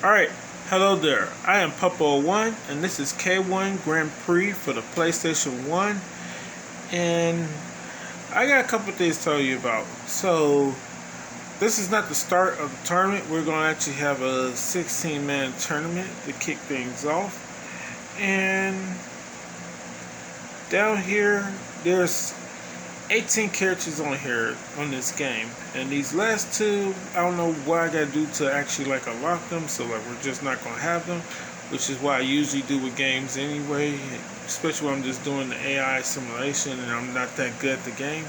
Alright, hello there. I am Puppo1 and this is K1 Grand Prix for the PlayStation 1. And I got a couple things to tell you about. So, this is not the start of the tournament. We're going to actually have a 16-man tournament to kick things off. And down here, there's 18 characters on here on this game, and these last two, I don't know what I gotta do to actually unlock them, so we're just not gonna have them, which is what I usually do with games anyway, especially when I'm just doing the AI simulation and I'm not that good at the game.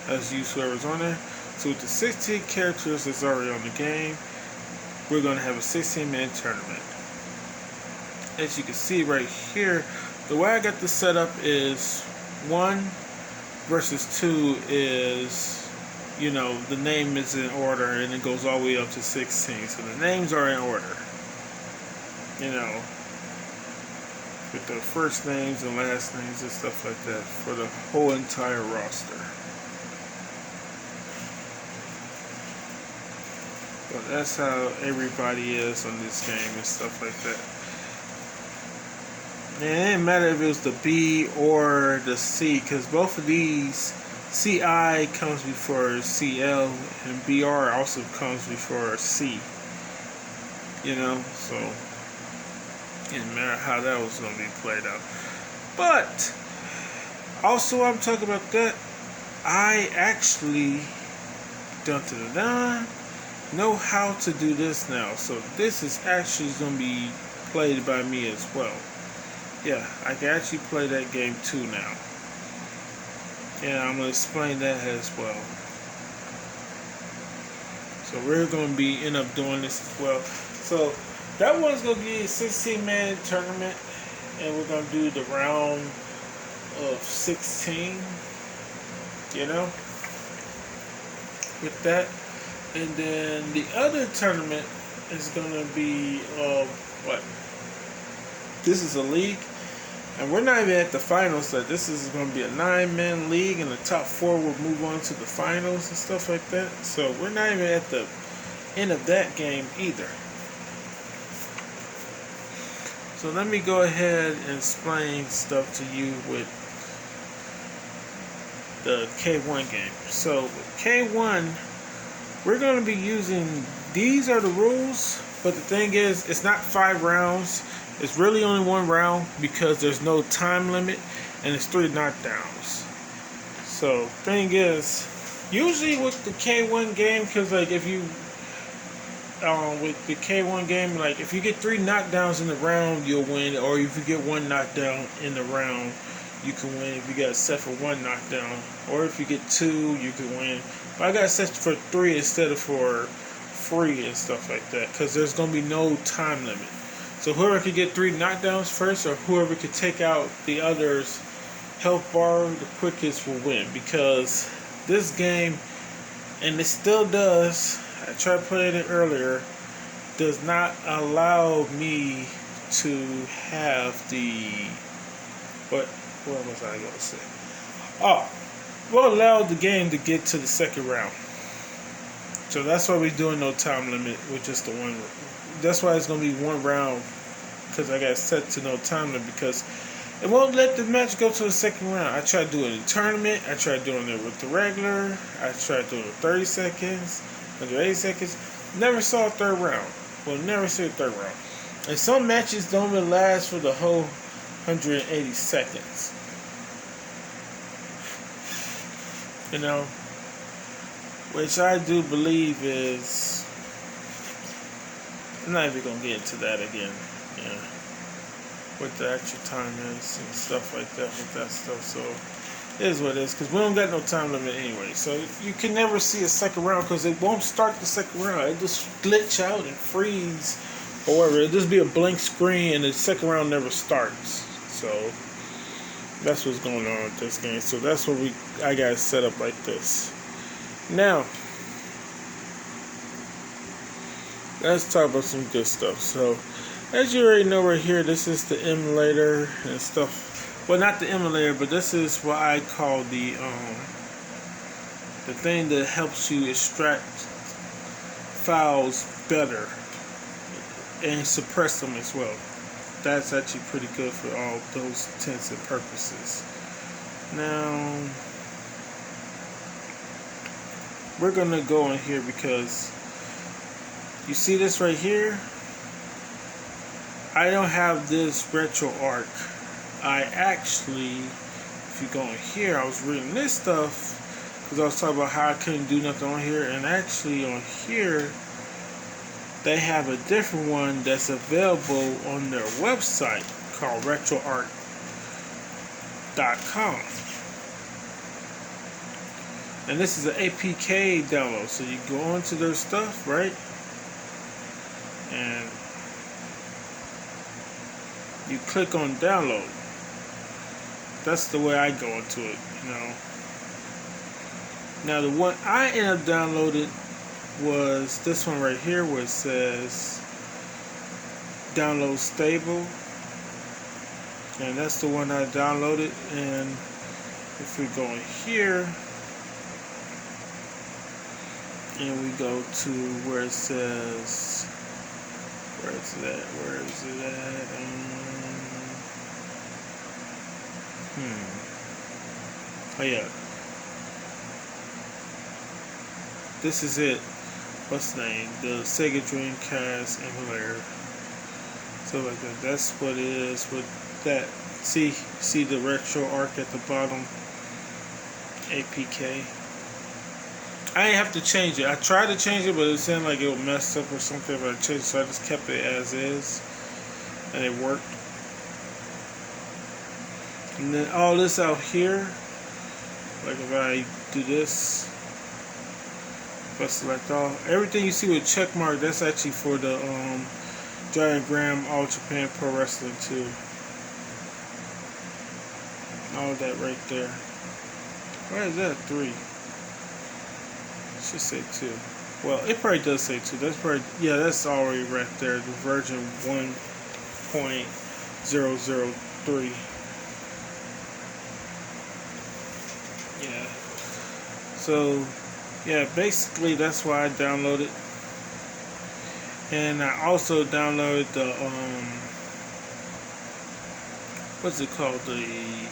I just use whoever's on there. So with the 16 characters that's already on the game, we're gonna have a 16-man tournament. As you can see right here, the way I got this set up is 1 versus 2 is, the name is in order and it goes all the way up to 16. So the names are in order. With the first names and last names and stuff like that for the whole entire roster. But that's how everybody is on this game and stuff like that. And it didn't matter if it was the B or the C, because both of these, CI comes before CL and BR also comes before C. So it didn't matter how that was going to be played out. But also, I'm talking about that, I actually know how to do this now. So this is actually going to be played by me as well. Yeah, I can actually play that game too now. And I'm going to explain that as well. So we're going to end up doing this as well. So that one's going to be a 16-man tournament. And we're going to do the round of 16. With that. And then the other tournament is going to be, this is a league. And we're not even at the finals, so this is going to be a 9-man league, and the top 4 will move on to the finals and stuff like that. So we're not even at the end of that game either. So let me go ahead and explain stuff to you with the K1 game. So with K1, we're going to be using, these are the rules, but the thing is, it's not 5 rounds. It's really only 1 round because there's no time limit, and it's 3 knockdowns. So, thing is, usually with the K1 game, because if you, with the K1 game, if you get 3 knockdowns in the round, you'll win, or if you get 1 knockdown in the round, you can win if you got set for 1 knockdown, or if you get 2, you can win. But I got set for 3 instead of for 3 and stuff like that, because there's going to be no time limit. So whoever could get 3 knockdowns first, or whoever could take out the other's health bar the quickest will win. Because this game, and it still does, I tried playing it earlier, does not allow me to have the, what was I going to say? Will allow the game to get to the second round. So that's why we're doing no time limit with just the 1. That's why it's going to be 1 round, because I got set to no time limit, because it won't let the match go to the second round. I tried doing it in the tournament. I tried doing it with the regular. I tried doing it 30 seconds, 180 seconds. Never saw a 3rd round. Well, never see a 3rd round. And some matches don't even last for the whole 180 seconds. Which I do believe is, I'm not even going to get into that again, what the actual time is and stuff like that with that stuff. So it is what it is, because we don't got no time limit anyway. So you can never see a second round, because it won't start the second round. It just glitch out and freeze or whatever. It'll just be a blank screen and the second round never starts. So that's what's going on with this game. So that's what I got it set up like this. Now, let's talk about some good stuff. So, as you already know right here, this is the emulator and stuff. Well, not the emulator, but this is what I call the thing that helps you extract files better. and suppress them as well. That's actually pretty good for all those intents and purposes. Now we're gonna go in here because you see this right here. I don't have this RetroArch. I actually, if you go in here, I was reading this stuff because I was talking about how I couldn't do nothing on here, and actually on here they have a different one that's available on their website called RetroArch.com. And this is an APK download. So you go onto their stuff, right? And you click on download. That's the way I go into it, you know. Now the one I ended up downloading was this one right here where it says download stable, and that's the one I downloaded. And if we go in here and we go to where it says, where is it at? Oh yeah, this is it. What's the name? The Sega Dreamcast emulator. So like that. That's what it is with that. See the RetroArch at the bottom. APK. I didn't have to change it. I tried to change it, but it seemed like it would mess up or something. But I changed it, so I just kept it as is, and it worked. And then all this out here, like if I do this, if I select all, everything you see with check mark, that's actually for the Giant Graham All Japan Pro Wrestling 2. All that right there. Why is that 3? It should say 2. Well, it probably does say 2. That's probably, yeah, that's already right there. The version 1.003. Yeah. So, yeah, basically that's why I downloaded. And I also downloaded the what's it called? We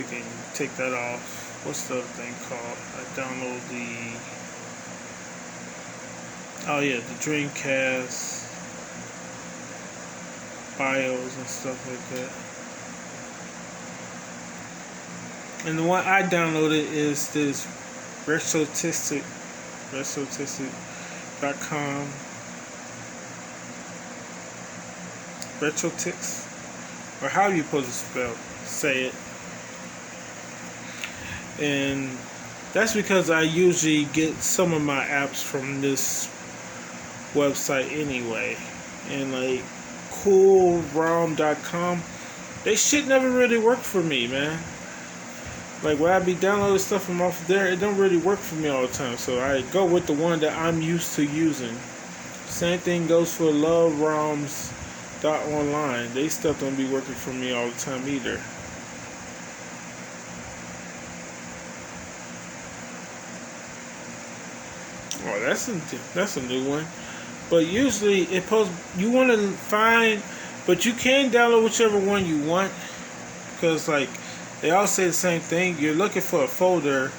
can take that off. What's the other thing called? I download oh yeah, the Dreamcast BIOS and stuff like that. And the one I downloaded is this retrotix.com. Retrotix, or how you supposed to say it. And that's because I usually get some of my apps from this website anyway. And like coolrom.com, they shit never really work for me, man. Like when I be downloading stuff from off there, it don't really work for me all the time. So I go with the one that I'm used to using. Same thing goes for loveroms.online. They stuff don't be working for me all the time either. Oh, that's a new one. But usually you want to find, but you can download whichever one you want, because like they all say the same thing. You're looking for a folder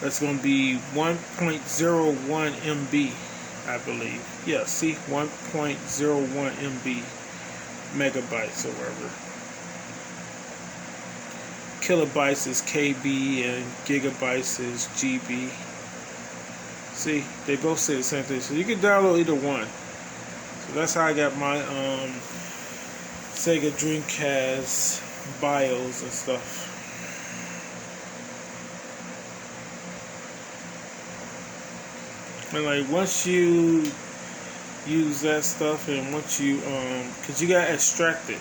that's going to be 1.01 MB, I believe. Yeah, see, 1.01 MB megabytes or whatever. Kilobytes is KB and gigabytes is GB. See, they both say the same thing. So you can download either one. So that's how I got my Sega Dreamcast BIOS and stuff. And like once you use that stuff, and once you cause you gotta extract it,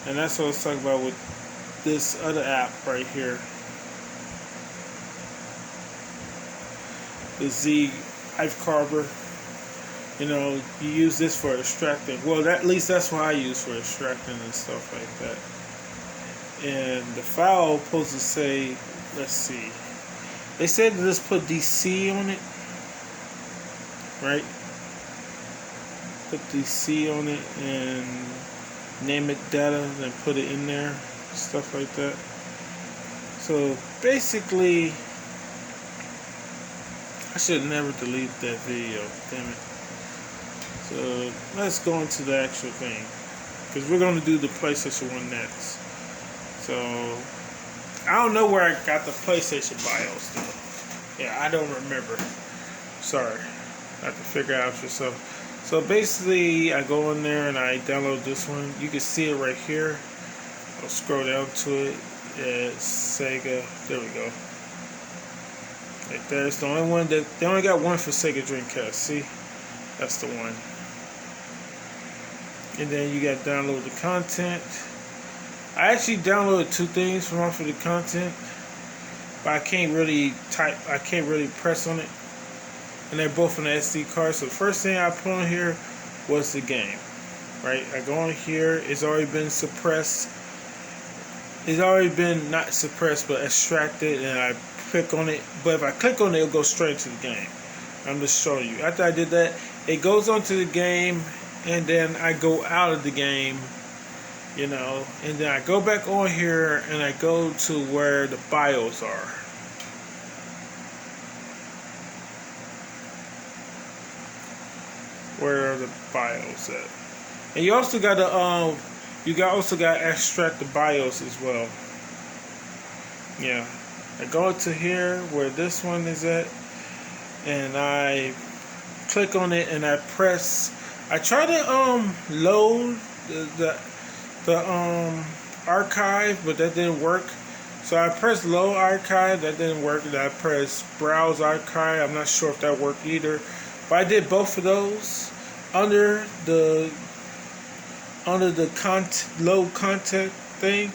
and that's what I was talking about with this other app right here, the Z Knife Carver. You know, you use this for extracting. Well, at least that's what I use for extracting and stuff like that. And the file supposed to say, let's see, they said to just put DC on it, right? put the C on it and name it data, then put it in there, stuff like that. So basically, I should never delete that video, damn it. So let's go into the actual thing, because we're going to do the PlayStation 1 next. So I don't know where I got the PlayStation BIOS though. Yeah, I don't remember. Sorry. I have to figure out yourself. So basically, I go in there and I download this one. You can see it right here. I'll scroll down to it. It's Sega. There we go. Right there. It's the only one that they only got one for Sega Dreamcast. See, that's the one. And then you got to download the content. I actually downloaded 2 things from off of the content, but I can't really press on it. And they're both on the SD card. So the first thing I put on here was the game. Right? I go on here. It's already been suppressed. It's already been not suppressed, but extracted. And I click on it. But if I click on it, it'll go straight to the game. I'm just showing you. After I did that, it goes onto the game. And then I go out of the game. You know. And then I go back on here. And I go to where the BIOS are. Where the BIOS at. And you also got to also got to extract the BIOS as well. Yeah. I go into here where this one is at, and I click on it and I press. I try to load the archive, but that didn't work. So I pressed load archive, that didn't work. And I pressed browse archive. I'm not sure if that worked either. But I did both of those under the load content thing,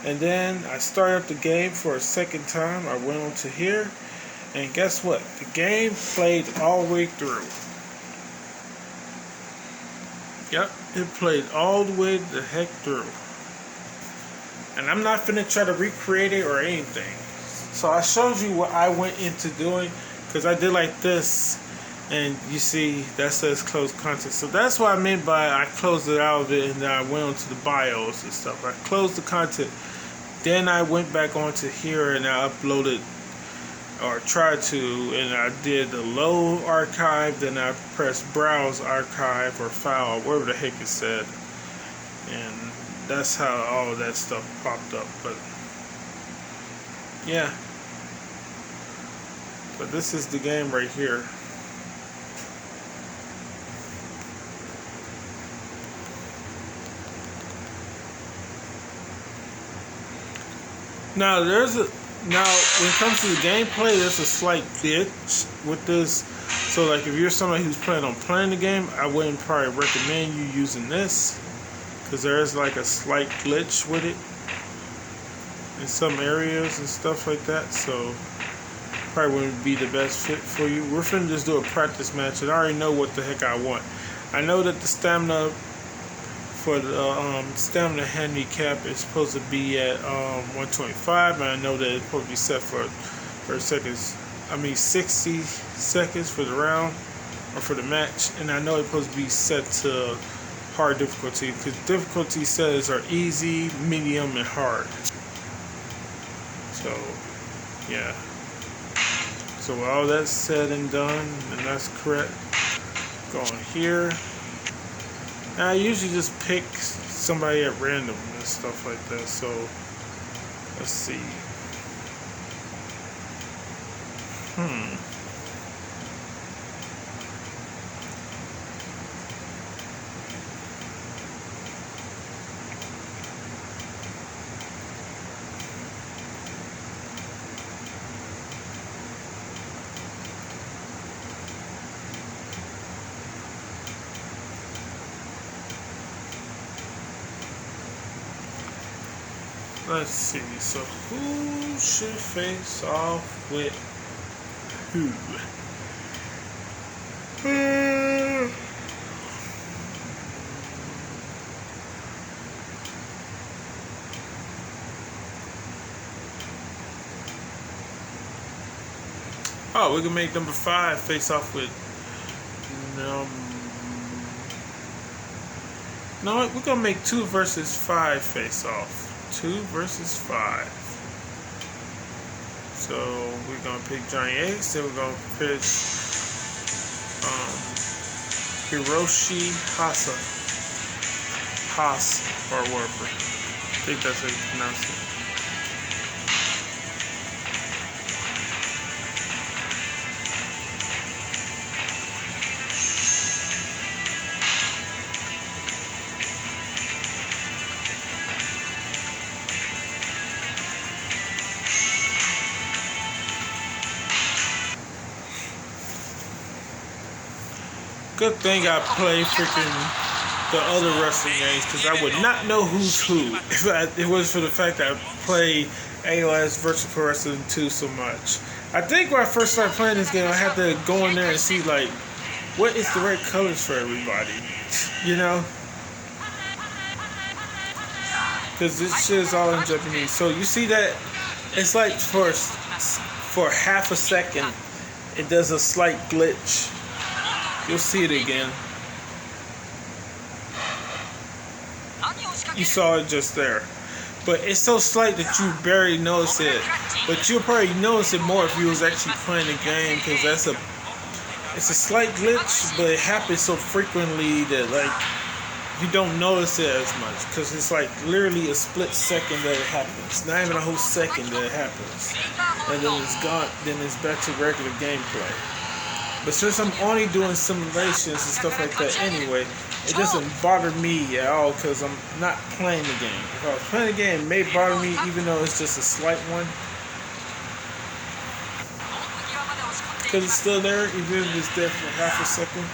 and then I started up the game for a second time. I went on to here, and guess what? The game played all the way through. Yep, it played all the way the heck through. And I'm not finna try to recreate it or anything. So I showed you what I went into doing, because I did like this. And you see, that says closed content. So that's what I meant by I closed it out of it and then I went onto the BIOS and stuff. I closed the content. Then I went back onto here and I uploaded, or tried to, and I did the load archive. Then I pressed browse archive or file, or whatever the heck it said. And that's how all of that stuff popped up. But yeah. But this is the game right here. Now when it comes to the gameplay, there's a slight glitch with this. So like if you're somebody who's planning on playing the game, I wouldn't probably recommend you using this, because there is like a slight glitch with it in some areas and stuff like that. So probably wouldn't be the best fit for you. We're finna just do a practice match, and I already know what the heck I want. I know that the stamina for the stamina handicap is supposed to be at 125, and I know that it's supposed to be set for 60 seconds for the round or for the match, and I know it's supposed to be set to hard difficulty, because difficulty settings are easy, medium, and hard. So yeah. So all that's said and done, and that's correct, go on here. Now, I usually just pick somebody at random and stuff like that. So let's see. Let's see, so who should face off with who? Oh, we can make number 5 face off with You know what? We're gonna make 2 versus 5 face off. 2 versus 5. So we're gonna pick Johnny Ace, then we're gonna pick Hiroshi Haas or whatever. I think that's how you pronounce it. Good thing I play freaking the other wrestling games, because I would not know who's who if it was for the fact that I play AOS Virtual Pro Wrestling 2 so much. I think when I first started playing this game, I had to go in there and see, like, what is the right colors for everybody, you know? Because this shit is all in Japanese. So you see that it's like for half a second, it does a slight glitch. You'll see it again. You saw it just there. But it's so slight that you barely notice it. But you'll probably notice it more if you was actually playing the game, because it's a slight glitch, but it happens so frequently that, like, you don't notice it as much, because it's like literally a split second that it happens. Not even a whole second that it happens. And then it's gone, then it's back to regular gameplay. But since I'm only doing simulations and stuff like that anyway, it doesn't bother me at all, because I'm not playing the game. If I was playing the game, it may bother me even though it's just a slight one. Because it's still there, even if it's there for half a second.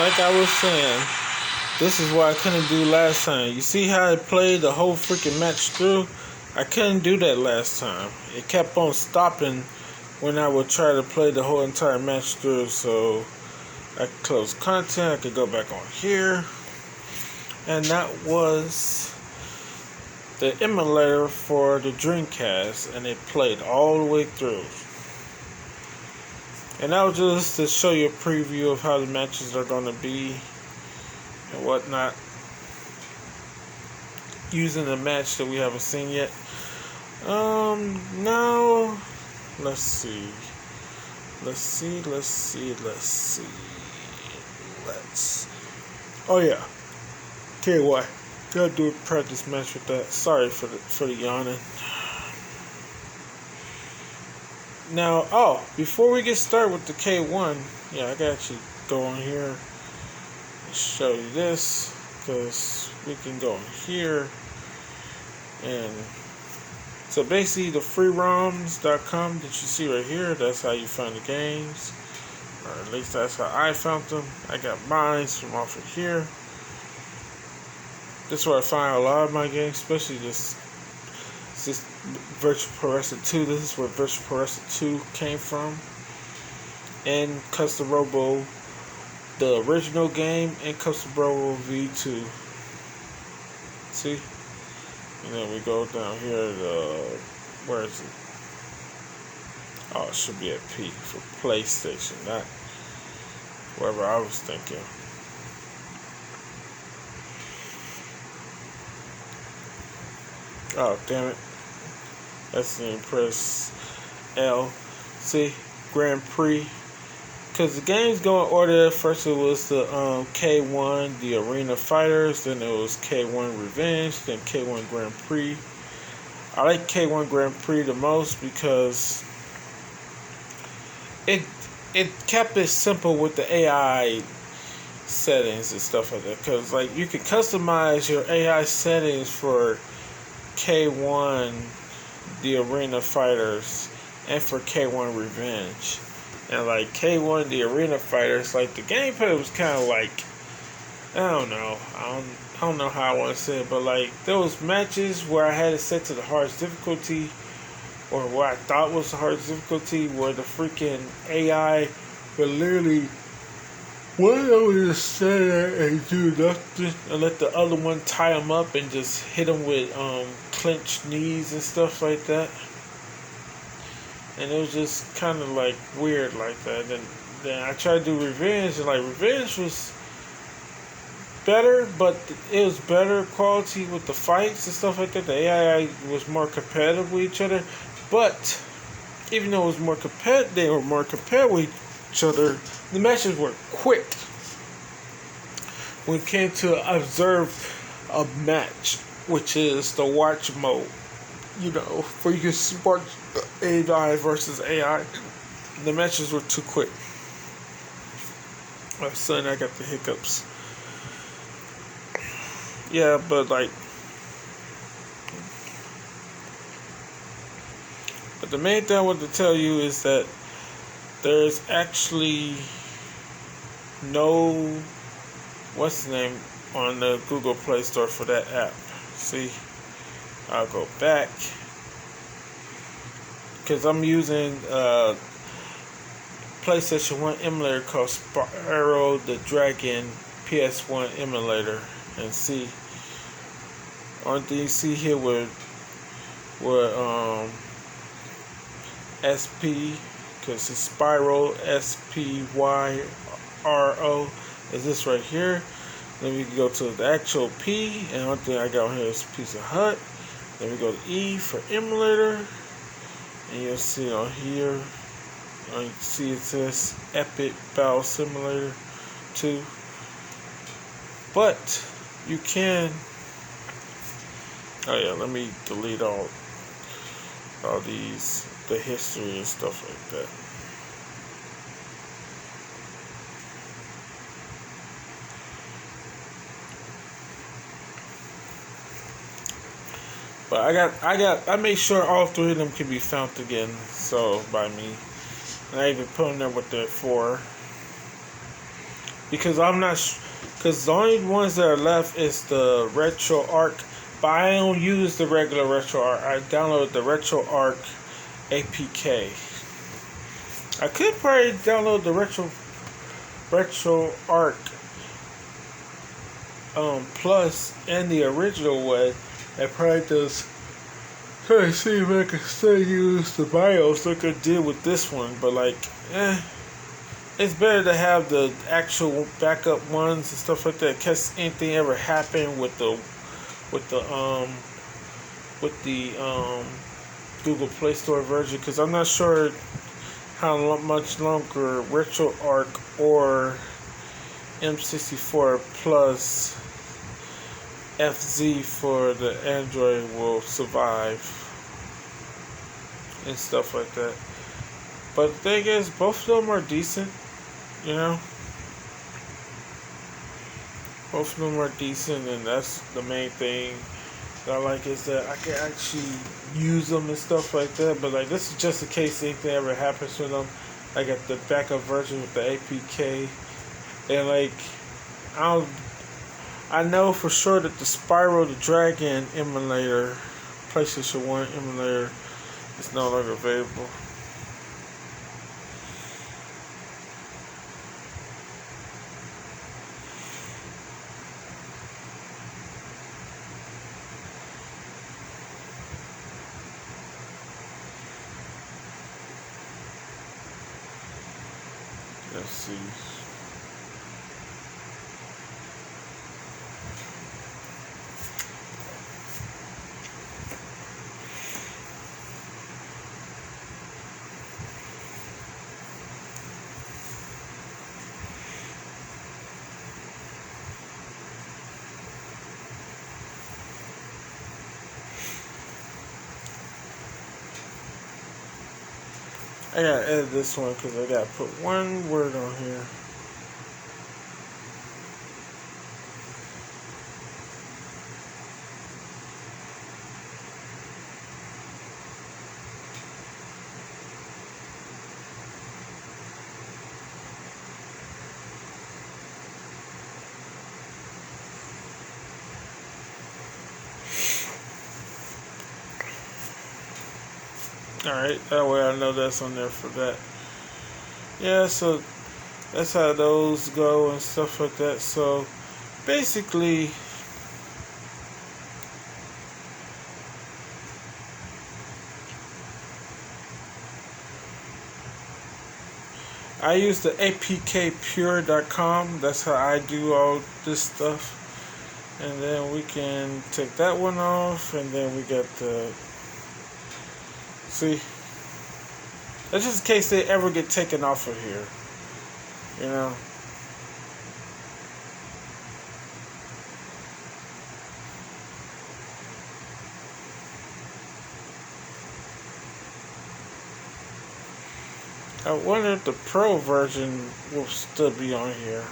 like I was saying, this is what I couldn't do last time. You see how I played the whole freaking match through? I couldn't do that last time. It kept on stopping when I would try to play the whole entire match through. So I could close content. I could go back on here. And that was the emulator for the Dreamcast. And it played all the way through. And that was just to show you a preview of how the matches are going to be and whatnot, using a match that we haven't seen yet. Now, let's see. Oh yeah. Okay, what? Gotta do a practice match with that. Sorry for the yawning. Now, before we get started with the K1, yeah, I gotta actually go on here and show you this, because we can go in here, and so basically the freeroms.com that you see right here, that's how you find the games, or at least that's how I found them. I got mine from off of here. This is where I find a lot of my games, especially this Virtual Pro Wrestling 2. This is where Virtual Pro Wrestling 2 came from. And Custom Robo, the original game, and Custom Robo V2. See? And then we go down here to, where is it? Oh, it should be at P for PlayStation, not wherever I was thinking. Oh, damn it. That's the press L. See? Grand Prix. Because the games go in order. First it was the K1, the Arena Fighters. Then it was K1 Revenge. Then K1 Grand Prix. I like K1 Grand Prix the most because it kept it simple with the AI settings and stuff like that. Because like you can customize your AI settings for K1, the Arena Fighters, and for K1 Revenge. And like K1, the Arena Fighters, like the gameplay was kind of like, I don't know how I want to say it, but like there was matches where I had it set to the hardest difficulty, or what I thought was the hardest difficulty, where the freaking AI would literally one of them just stand there and do nothing and let the other one tie him up and just hit him with clenched knees and stuff like that. And it was just kind of like weird like that. Then I tried to do Revenge, and like Revenge was better, but it was better quality with the fights and stuff like that. The AI was more competitive with each other, but even though it was more competitive, they were more competitive with each other. The matches were quick. When it came to observe a match, which is the watch mode, you know, where you can watch AI versus AI, the matches were too quick. All of a sudden, I got the hiccups. Yeah, but the main thing I want to tell you is that there's actually no, what's the name, on the Google Play Store for that app. See, I'll go back, because I'm using PlayStation 1 emulator called Spyro the Dragon PS1 emulator. And see, only thing you see here with SP, because it's Spyro, SPYRO, is this right here. Then we can go to the actual P, and one thing I got on here is Pizza Hut. Then we go to E for emulator, and you'll see on here, you see it says Epic Battle Simulator 2. But you can, oh yeah, let me delete all these, the history and stuff like that. But I made sure all three of them can be found again, so by me. And I even put them there what they're for. because I'm not, because the only ones that are left is the RetroArch, but I don't use the regular RetroArch. I download the RetroArch APK. I could probably download the RetroArch Plus and the original one. It probably does. Try to see if I can still use the BIOS like I did with this one, but like, it's better to have the actual backup ones and stuff like that in case anything ever happened with the Google Play Store version, because I'm not sure how much longer RetroArch or M64 Plus FZ for the Android will survive and stuff like that. But the thing is, both of them are decent, you know. Both of them are decent, and that's the main thing that I like, is that I can actually use them and stuff like that. But like, this is just in case anything ever happens with them. I got the backup version with the APK, and like, I know for sure that the Spyro the Dragon emulator, PlayStation 1 emulator, is no longer available. Let's see. I gotta edit this one because I gotta put one word on here. Alright, that way I know that's on there for that. Yeah, so that's how those go and stuff like that. So basically, I use the apkpure.com. That's how I do all this stuff. And then we can take that one off, and then we got the, see, that's just in case they ever get taken off of here, you know. I wonder if the Pro version will still be on here.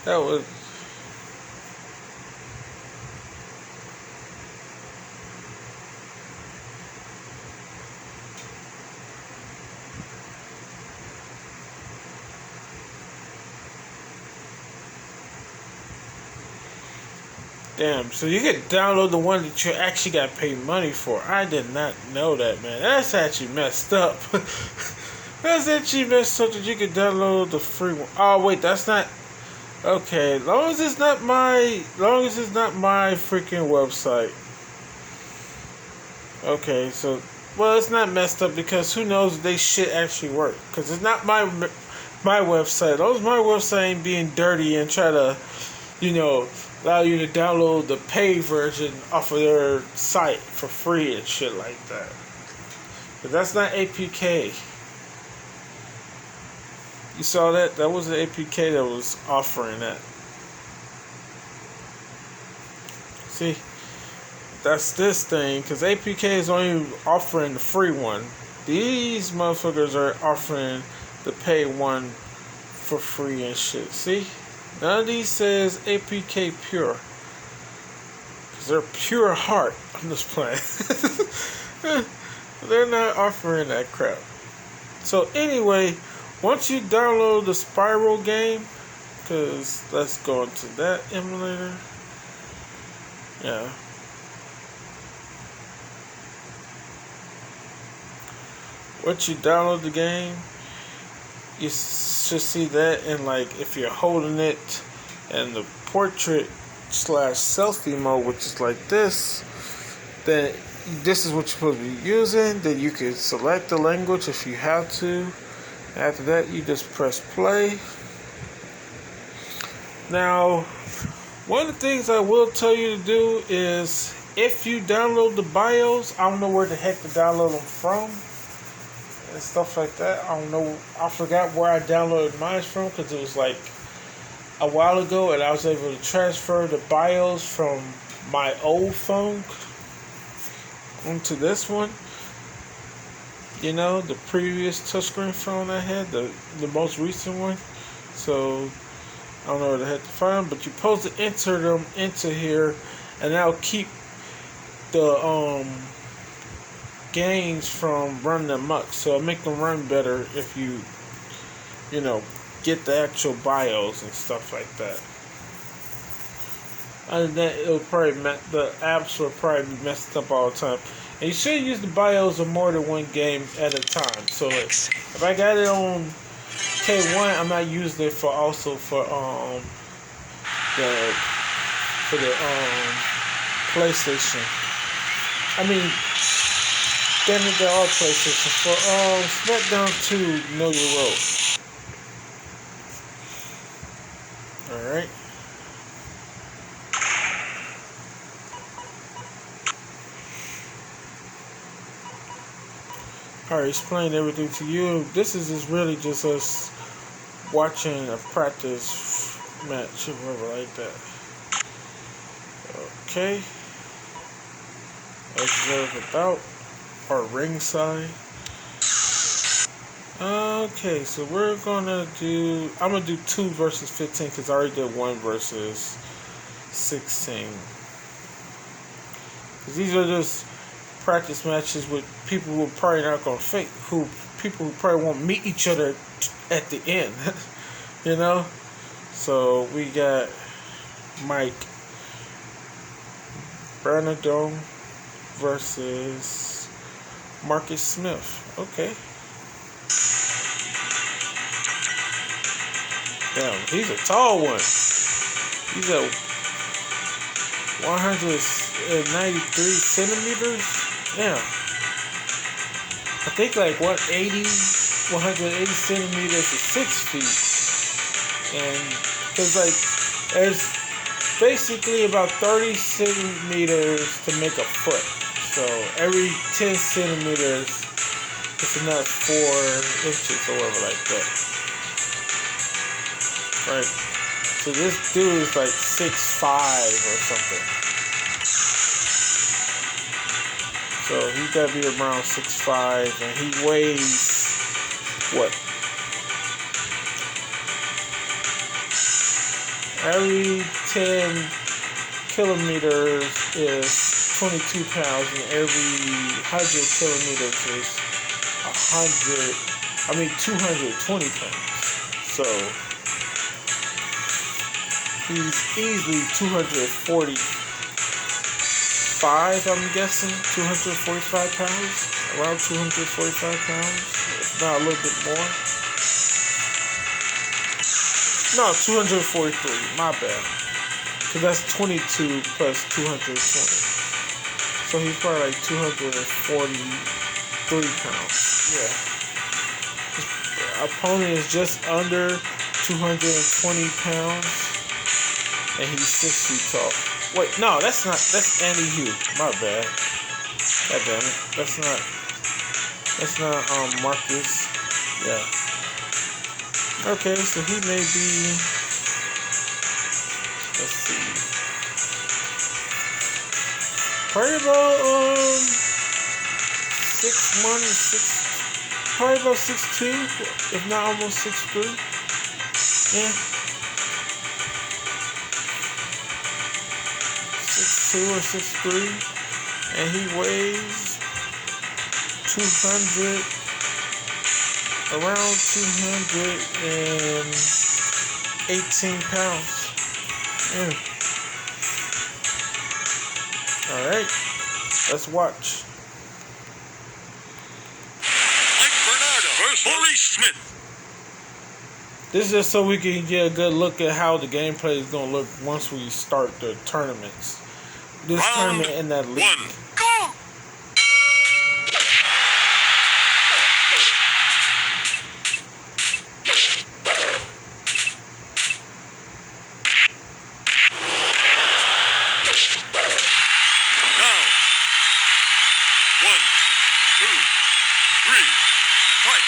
That was, damn, so you can download the one that you actually got paid money for. I did not know that, man. That's actually messed up. That's actually messed up that you can download the free one. Oh wait, that's not. Okay, long as it's not my freaking website. Okay, so, well, it's not messed up because who knows if they shit actually work. Because it's not my website. As long as my website ain't being dirty and try to, you know, allow you to download the paid version off of their site for free and shit like that. But that's not APK. You saw that? That was an APK that was offering that. See? that's this thing, because APK is only offering the free one. These motherfuckers are offering the pay one for free and shit. See? None of these says APK pure. Because they're pure heart. I'm just playing. They're not offering that crap. So anyway, once you download the Spiral game, because let's go into that emulator. Yeah. Once you download the game, you should see that, and like if you're holding it in the portrait / selfie mode, which is like this, then this is what you're supposed to be using. Then you can select the language if you have to. After that, you just press play. Now, one of the things I will tell you to do is, if you download the BIOS, I don't know where the heck to download them from and stuff like that. I don't know. I forgot where I downloaded mine from, because it was like a while ago, and I was able to transfer the BIOS from my old phone onto this one. You know, the previous touchscreen phone I had, the most recent one. So I don't know where the heck to find them, but you're supposed to enter them into here, and that'll keep the games from running amok. So it'll make them run better if you know, get the actual BIOS and stuff like that. Other than that, it'll probably the apps will probably be messed up all the time. And you should use the BIOS of more than one game at a time. So if I got it on K1, I'm not using it for the PlayStation. I mean, then they're all PlayStation. For SmackDown 2, Know Your Role. Alright. Alright, explain everything to you. This is just really just us watching a practice match or whatever like that. Okay. Observe about, or ringside. Okay, so I'm gonna do 2 versus 15, because I already did 1 versus 16. Because these are just practice matches with people who are probably not gonna people who probably won't meet each other at the end. You know? So we got Mike Bernardone versus Marcus Smith. Okay. Damn, he's a tall one. He's at 193 centimeters. Yeah. I think like 180 centimeters is 6 feet. And because like there's basically about 30 centimeters to make a foot. So every 10 centimeters it's another 4 inches or whatever like that. Right. So this dude is like 6'5" or something. So he gotta be around 6'5", and he weighs what? Every 10 kilometers is 22 pounds, and every 100 kilometers is 220 pounds. So he's easily 245, I'm guessing. 245 pounds. Around 245 pounds. If not a little bit more. No, 243. My bad. Because that's 22 plus 220. So he's probably like 243 pounds. Yeah. His opponent is just under 220 pounds. And he's 6 feet tall. Wait, no, that's Andy Hugh. My bad. God damn it. That's not Marcus. Yeah. Okay, so he may be, let's see. Probably about 6'1", probably about 6'2", if not almost 6'3". Yeah. 6'2" or 6'3", and he weighs 218 pounds. Yeah. Alright, let's watch. This is just so we can get a good look at how the gameplay is going to look once we start the tournaments. This tournament in that league. One, go! Now, 1, 2, 3, fight!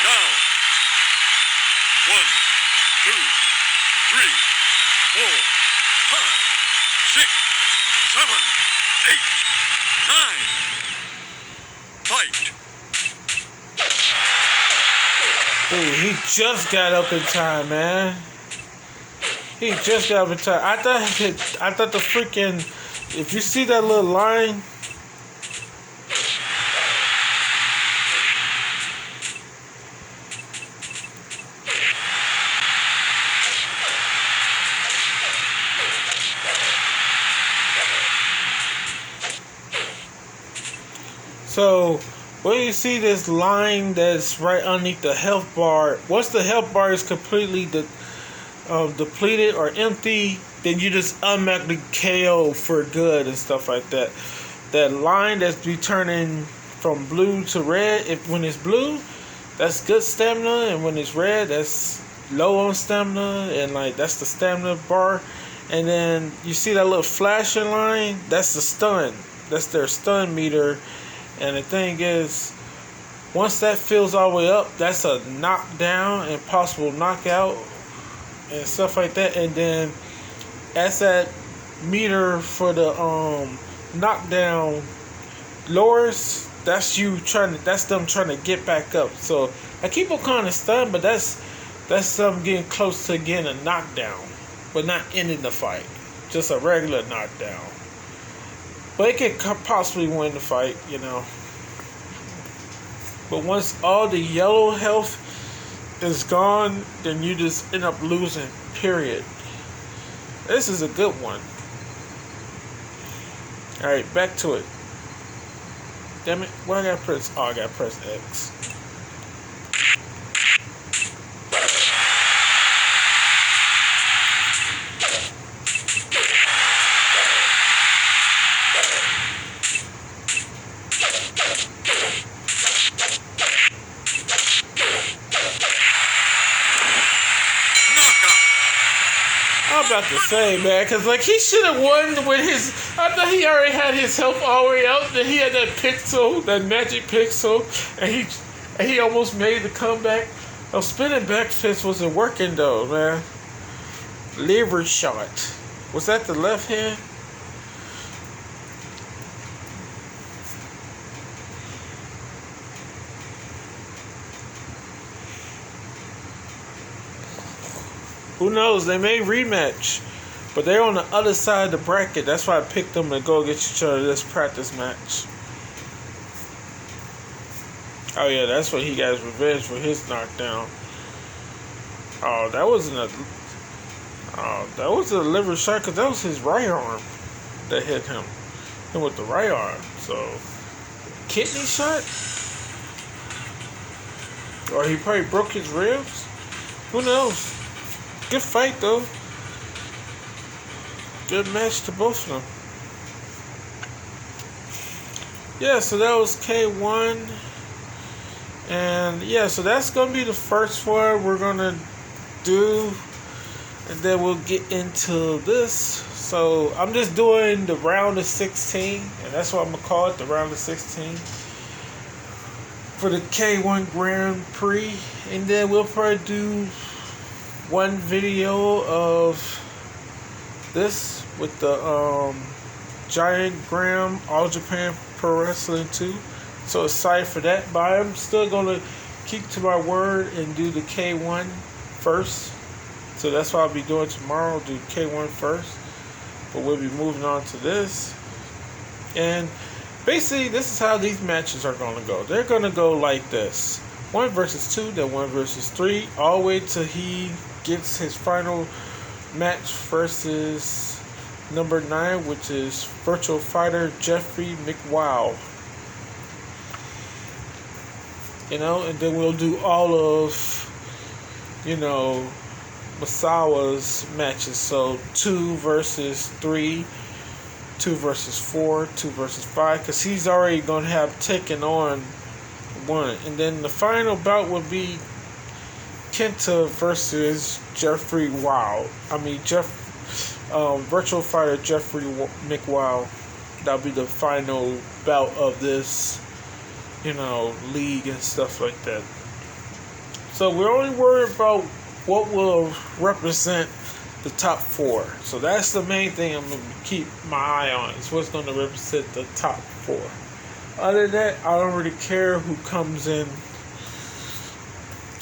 Now, 1, 2, 3, 4, 5, 6, 7, 8, 9. Fight! Dude, he just got up in time, man. He just got up in time. I thought the freaking, if you see that little line, so when you see this line that's right underneath the health bar, once the health bar is completely depleted or empty, then you just automatically KO for good and stuff like that. That line that's be turning from blue to red, when it's blue, that's good stamina, and when it's red, that's low on stamina, and like that's the stamina bar. And then you see that little flashing line, that's the stun. That's their stun meter. And the thing is, once that fills all the way up, that's a knockdown and possible knockout and stuff like that. And then as that meter for the knockdown lowers, that's them trying to get back up. So I keep them kind of stunned, but that's them getting close to getting a knockdown, but not ending the fight, just a regular knockdown. But it could possibly win the fight, you know. But once all the yellow health is gone, then you just end up losing, period. This is a good one. Alright, back to it. Damn it, what I gotta press? Oh, I gotta press X. I'm about to say, man, because like he should have won with his. I thought he already had his health all the way out. Then he had that pixel, that magic pixel, and he almost made the comeback. Oh, spinning back fist wasn't working though, man. Liver shot. Was that the left hand? Who knows? They may rematch. But they're on the other side of the bracket. That's why I picked them to go get each other this practice match. Oh yeah, that's what he got his revenge for his knockdown. Oh, that wasn't a... Oh, that was a liver shot because that was his right arm that hit him. Him with the right arm. So, kidney shot? Or he probably broke his ribs? Who knows? Good fight, though. Good match to both of them. yeah, so that was K1. And yeah, so that's going to be the first one we're going to do. And then we'll get into this. So I'm just doing the round of 16. And that's what I'm going to call it, the round of 16. For the K1 Grand Prix. And then we'll probably do one video of this with the Giant Graham All Japan Pro Wrestling 2. So excited for that. But I'm still going to keep to my word and do the K1 first. So that's what I'll be doing tomorrow. I'll do K1 first. But we'll be moving on to this. And basically, this is how these matches are going to go. They're going to go like this. 1 versus 2, then 1 versus 3. All the way till he gets his final match versus number 9, which is Virtual Fighter Jeffrey McWow. You know, and then we'll do all of, you know, Masawa's matches. So 2 versus 3, 2 versus 4, 2 versus 5, because he's already going to have taken on 1. And then the final bout would be Kenta versus Jeffrey Wow. Virtual Fighter Jeffrey McWow. That'll be the final bout of this, you know, league and stuff like that. So we're only worried about what will represent the top 4. So that's the main thing I'm going to keep my eye on. Is what's going to represent the top 4. Other than that, I don't really care who comes in,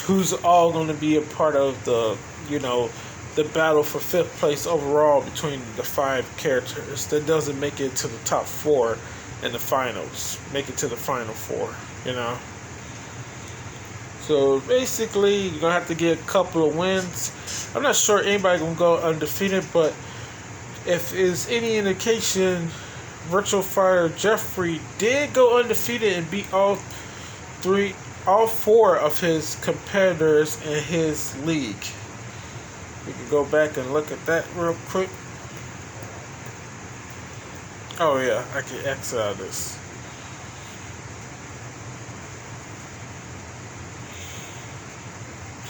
who's all going to be a part of the, you know, the battle for 5th place overall between the 5 characters that doesn't make it to the top 4 in the finals, make it to the final 4, you know. So basically, you're gonna have to get a couple of wins. I'm not sure anybody gonna go undefeated, but if it's any indication, Virtual Fighter Jeffrey did go undefeated and beat all 4 of his competitors in his league. We can go back and look at that real quick. Oh yeah, I can exit out of this.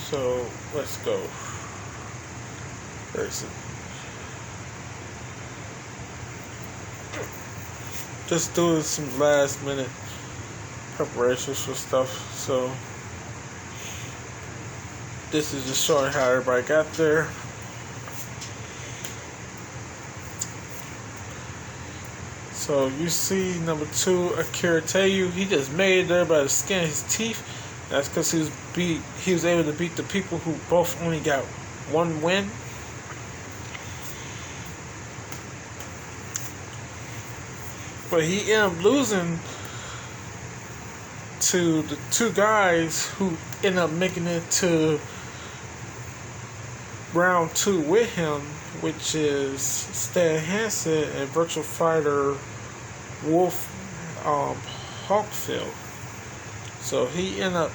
So let's go. Where is it? Just doing some last minute preparations for stuff. So this is just showing how everybody got there. So you see number 2, Akira Tayu, he just made it there by the skin of his teeth. That's because he was able to beat the people who both only got 1 win. But he ended up losing to the 2 guys who ended up making it to round 2 with him, which is Stan Hansen and Virtual Fighter Wolf Hawkfield. So he ended up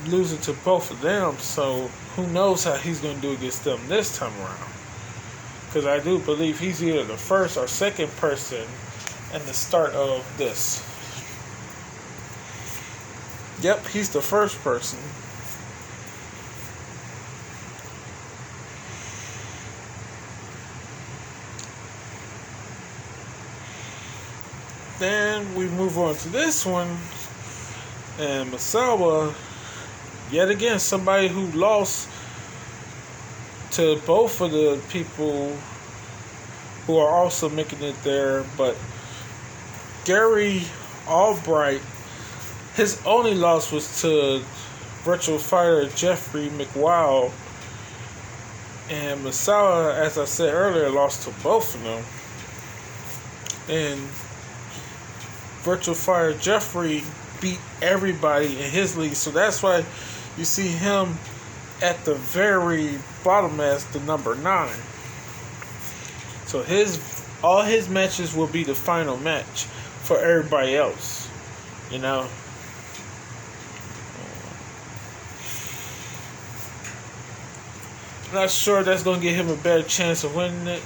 losing to both of them. So who knows how he's going to do against them this time around. Because I do believe he's either the first or second person in the start of this. Yep, he's the first person. Then we move on to this one, and Masawa, yet again, somebody who lost to both of the people who are also making it there, but Gary Albright, his only loss was to Virtual Fighter Jeffrey McWow, and Masawa, as I said earlier, lost to both of them. And Virtual Fighter Jeffrey beat everybody in his league, so that's why you see him at the very bottom as the number 9. So all his matches will be the final match for everybody else, you know. I'm not sure that's going to give him a better chance of winning it,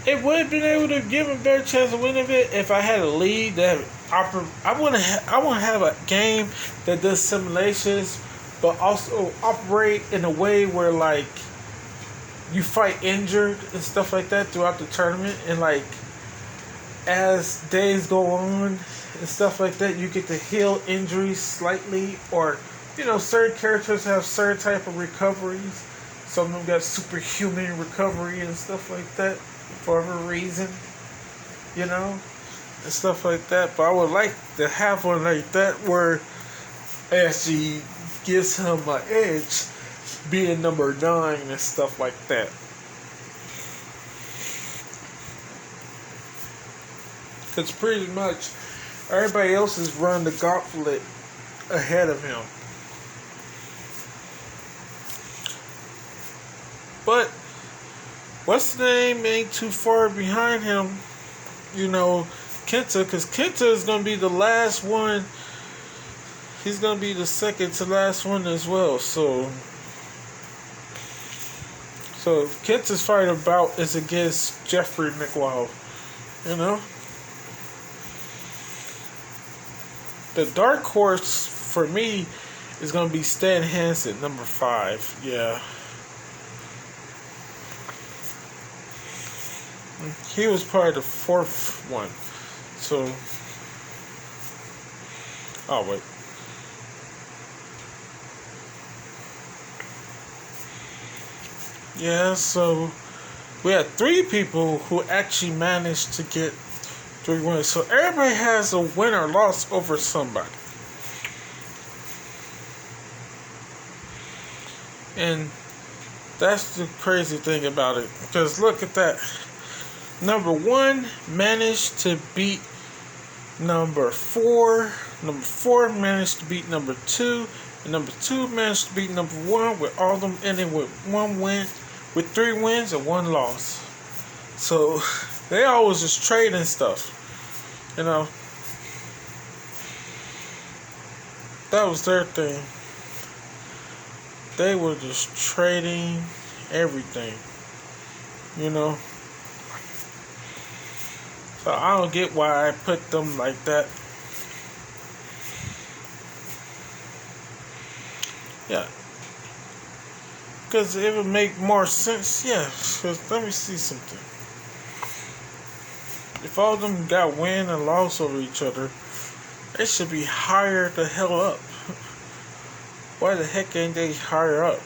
it would have been able to give him a better chance of winning it if I had a lead that I want to have a game that does simulations, but also operate in a way where like you fight injured and stuff like that throughout the tournament, and like as days go on and stuff like that, you get to heal injuries slightly, or certain characters have certain type of recoveries. Some of them got superhuman recovery and stuff like that for whatever reason, and stuff like that. But I would like to have one like that where actually gives him an edge being number 9 and stuff like that. Because pretty much everybody else is running the gauntlet ahead of him. But what's the name ain't too far behind him, Kenta, because Kenta is going to be the last one. He's going to be the second to last one as well. So Kenta's fight about is against Jeffrey McWild, The dark horse for me is going to be Stan Hansen, number 5. Yeah. He was probably the 4th one. So, oh wait. Yeah, so we had 3 people who actually managed to get 3 wins. So everybody has a win or loss over somebody. And that's the crazy thing about it. Because look at that. Number 1 managed to beat number 4. Number 4 managed to beat number 2. And number 2 managed to beat number 1, with all of them ending with 1 win, with 3 wins and 1 loss. So they always just trading stuff. That was their thing. They were just trading everything. So I don't get why I put them like that. Yeah. Because it would make more sense. Yeah. Because let me see something. If all of them got win and loss over each other, they should be higher the hell up. Why the heck ain't they higher up?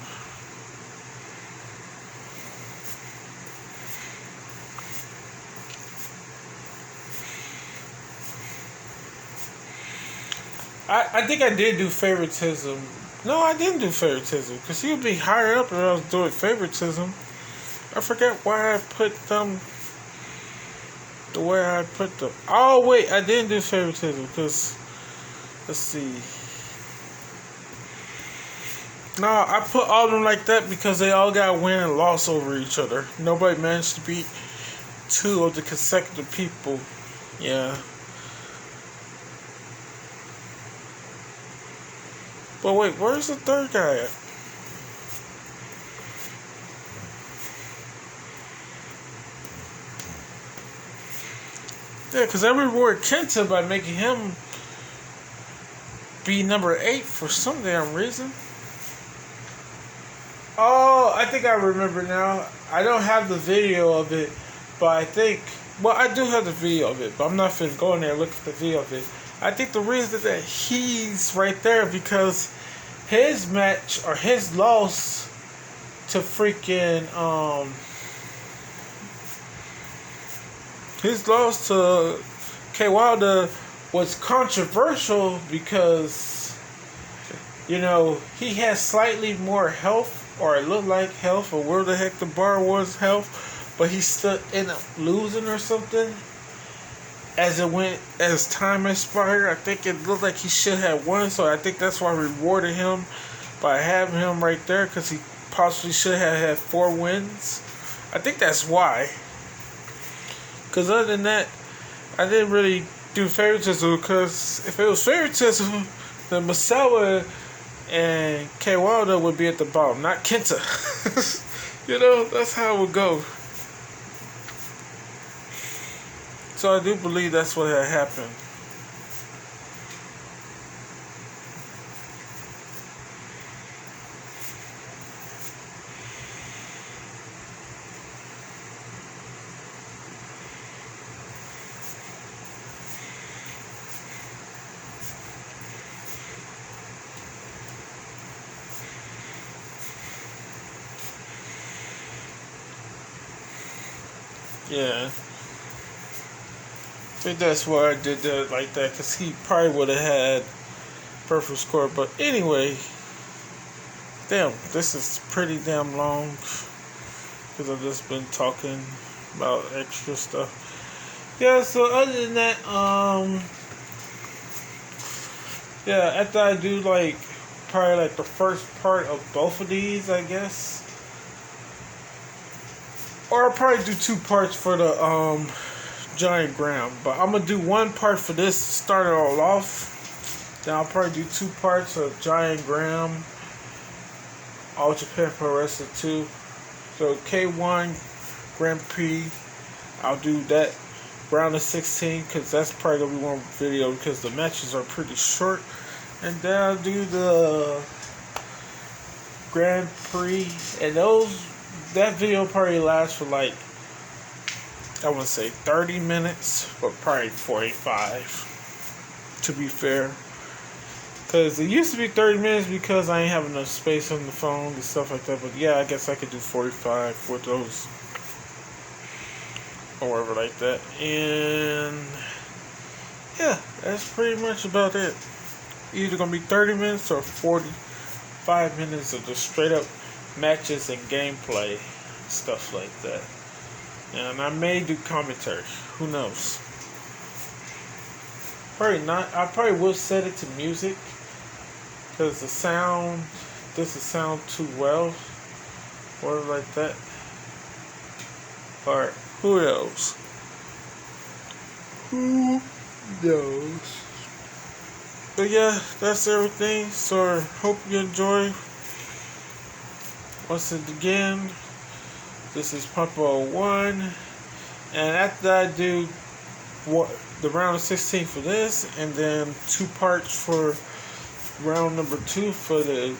I think I did do favoritism. No, I didn't do favoritism. Because he would be higher up if I was doing favoritism. I forget why I put them the way I put them. Oh, wait. I didn't do favoritism. Because, let's see. No, I put all of them like that because they all got win and loss over each other. Nobody managed to beat 2 of the consecutive people. Yeah. But wait, where's the 3rd guy at? Yeah, because I reward Kenta by making him be number 8 for some damn reason. Oh, I think I remember now. I don't have the video of it, but I think... Well, I do have the video of it, but I'm not finna go in there and look at the video of it. I think the reason that he's right there because his match or his loss to freaking his loss to K. Wilder was controversial because he had slightly more health, or it looked like health, or where the heck the bar was health, but he still ended up losing or something. As time expired, I think it looked like he should have won, so I think that's why I rewarded him by having him right there, because he possibly should have had 4 wins. I think that's why. Because other than that, I didn't really do favoritism, because if it was favoritism, then Masawa and K. Wilder would be at the bottom, not Kenta. That's how it would go. So I do believe that's what had happened. Yeah. I think that's why I did that like that, because he probably would have had perfect score. But anyway, damn, this is pretty damn long, because I've just been talking about extra stuff. Yeah, so other than that, yeah, after I do like probably like the first part of both of these, I guess. Or I'll probably do 2 parts for the giant gram. But I'm gonna do 1 part for this to start it all off. Then I'll probably do 2 parts of giant gram, All Japan Pro Wrestling 2. So K1 Grand Prix, I'll do that round of 16, because that's probably gonna be one video because the matches are pretty short. And then I'll do the Grand Prix, and that video probably lasts for like, I want to say 30 minutes, but probably 45 to be fair. Because it used to be 30 minutes because I ain't have enough space on the phone and stuff like that. But yeah, I guess I could do 45 for those. Or whatever like that. And yeah, that's pretty much about it. Either going to be 30 minutes or 45 minutes of just straight up matches and gameplay. Stuff like that. And I may do commentary. Who knows? Probably not. I probably will set it to music, because the sound doesn't sound too well, or like that. Alright, who knows? Who knows? But yeah, that's everything. So hope you enjoy. Once again, this is Papa 1, and after I do the round of 16 for this, and then 2 parts for round number 2 for the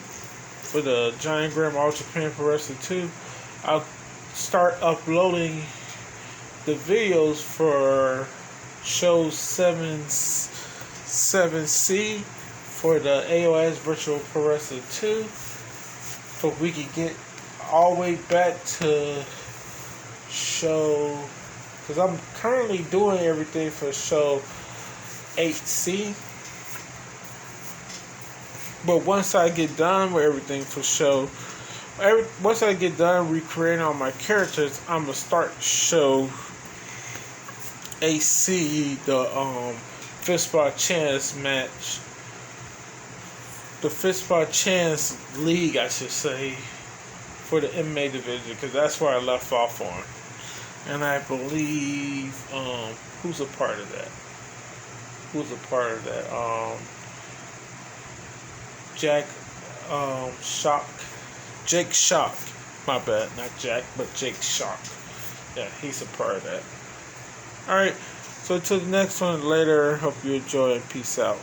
Giant Gram All Japan Pro Wrestling 2, I'll start uploading the videos for show 7C for the AOS Virtual Pro Wrestling 2, so we can get all the way back to show, because I'm currently doing everything for show 8C. But once I get done with everything for show, once I get done recreating all my characters, I'm gonna start show AC, the Fist Spot Chance match, the Fist Spot Chance League, I should say, for the MMA division, because that's where I left off on. And I believe, who's a part of that? Jake Shock. My bad, not Jack, but Jake Shock. Yeah, he's a part of that. Alright, so until the next one later, hope you enjoy and peace out.